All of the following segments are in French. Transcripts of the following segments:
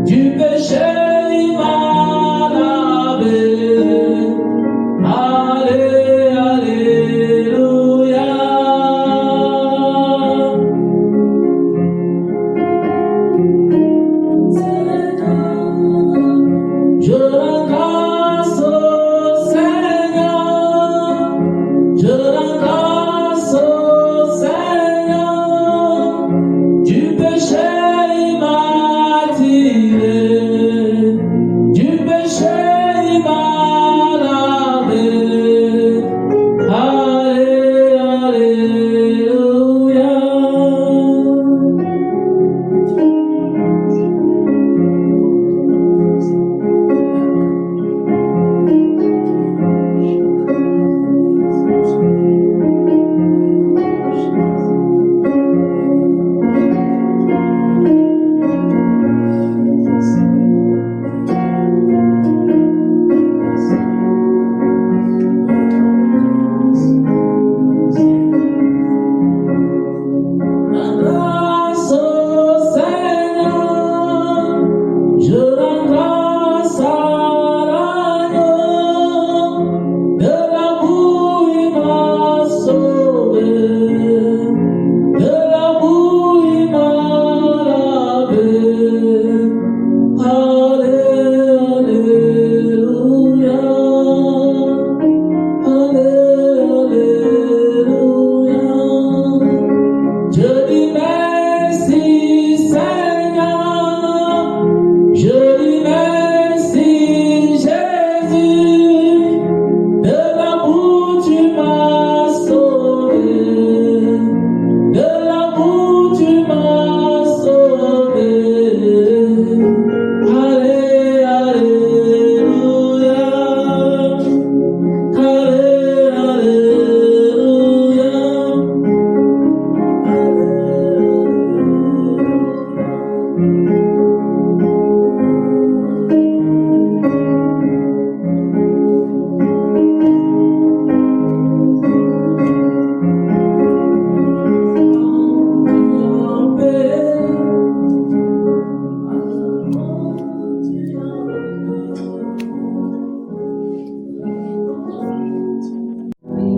Du péché il m'a lavé.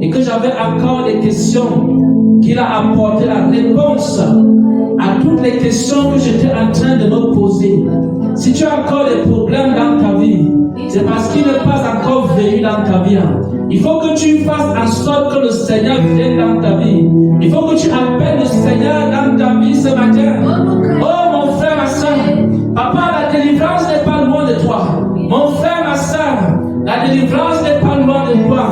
et que j'avais encore des questions, qu'il a apporté la réponse à toutes les questions que j'étais en train de me poser. Si tu as encore des problèmes dans ta vie, c'est parce qu'il n'est pas encore venu dans ta vie. Il faut que tu fasses en sorte que le Seigneur vienne dans ta vie. Il faut que tu appelles le Seigneur dans ta vie ce matin. Oh mon frère, ma soeur, papa, la délivrance n'est pas loin de toi. Mon frère, ma soeur, la délivrance n'est pas loin de toi.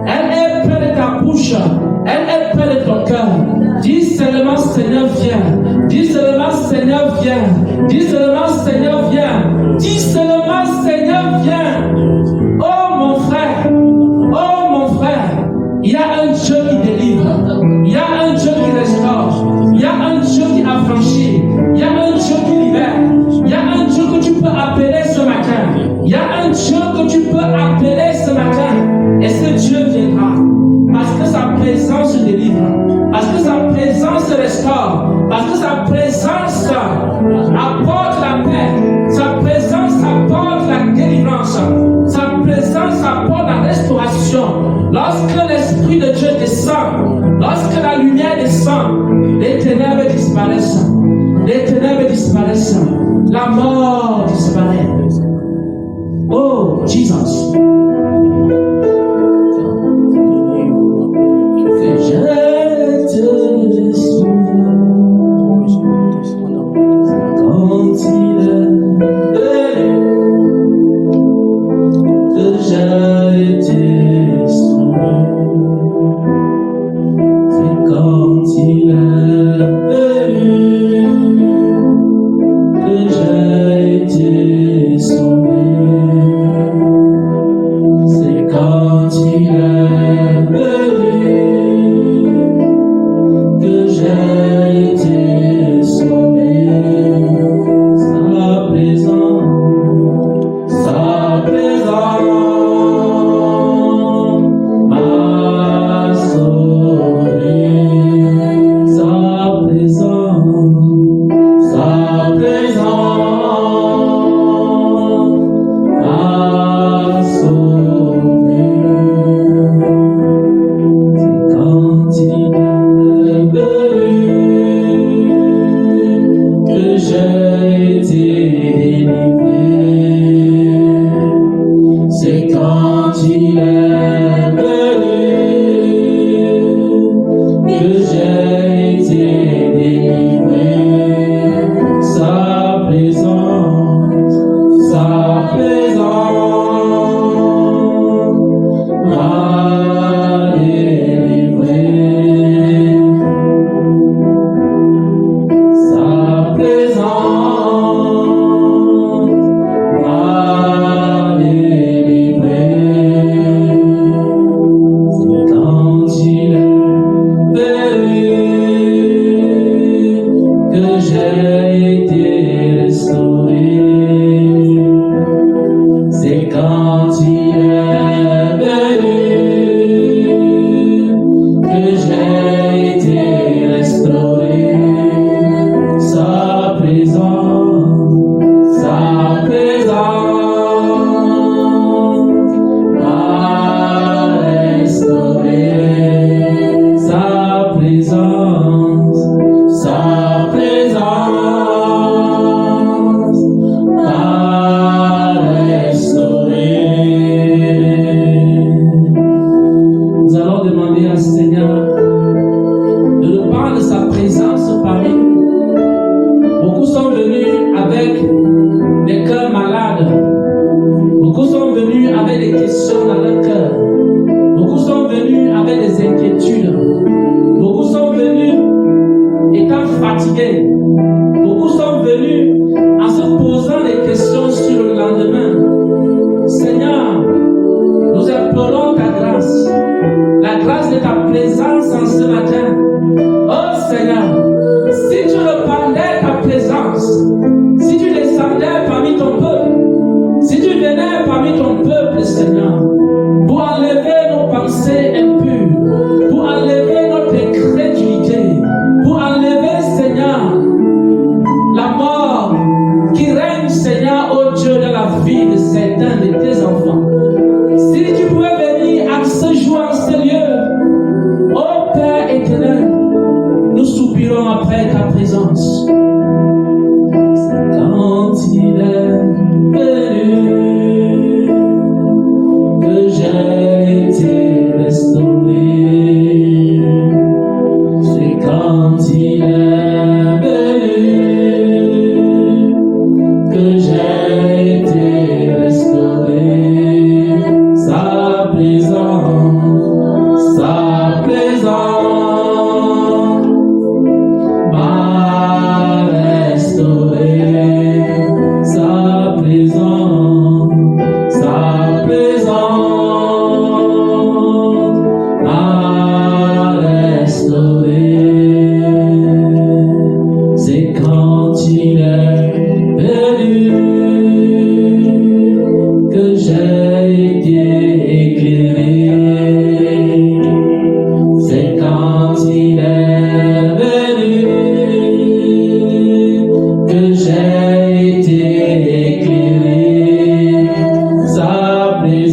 Elle est près de ta bouche. Elle est près de ton cœur. Dis seulement Seigneur viens. Dis seulement Seigneur viens. Dis seulement Seigneur viens. Dis seulement Seigneur viens. Oh mon frère. Oh mon frère. Il y a un Dieu qui délivre. Il y a un Dieu qui restaure. Il y a un Dieu qui affranchit. Il y a un Dieu qui libère. Il y a un Dieu que tu peux appeler ce matin. Il y a un Dieu que tu peux appeler ce matin. Et ce Dieu viendra. Parce que sa présence délivre. Parce que sa présence restaure. Parce que sa présence apporte la paix. Sa présence apporte la délivrance. Sa présence apporte la restauration. Lorsque l'Esprit de Dieu descend, lorsque la lumière descend, les ténèbres disparaissent. Les ténèbres disparaissent. La mort disparaît. Oh, Jesus. Que je te souviens quand il est que j'ai été sauvé. C'est quand il est que j'ai été sauvé. C'est quand il est que j'ai été sauvé. Sa présence m'a sauvé. Sa présence m'a sauvé. C'est quand il est que j'ai été délivré. C'est quand il est que j'ai été délivré. Sa présence m'a délivré. Sa présence m'a délivré. C'est quand il est que j'ai été restauré. C'est quand il est que j'ai été restauré. Sa présence m'a restauré. Sa présence m'a restauré.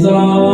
Jesus.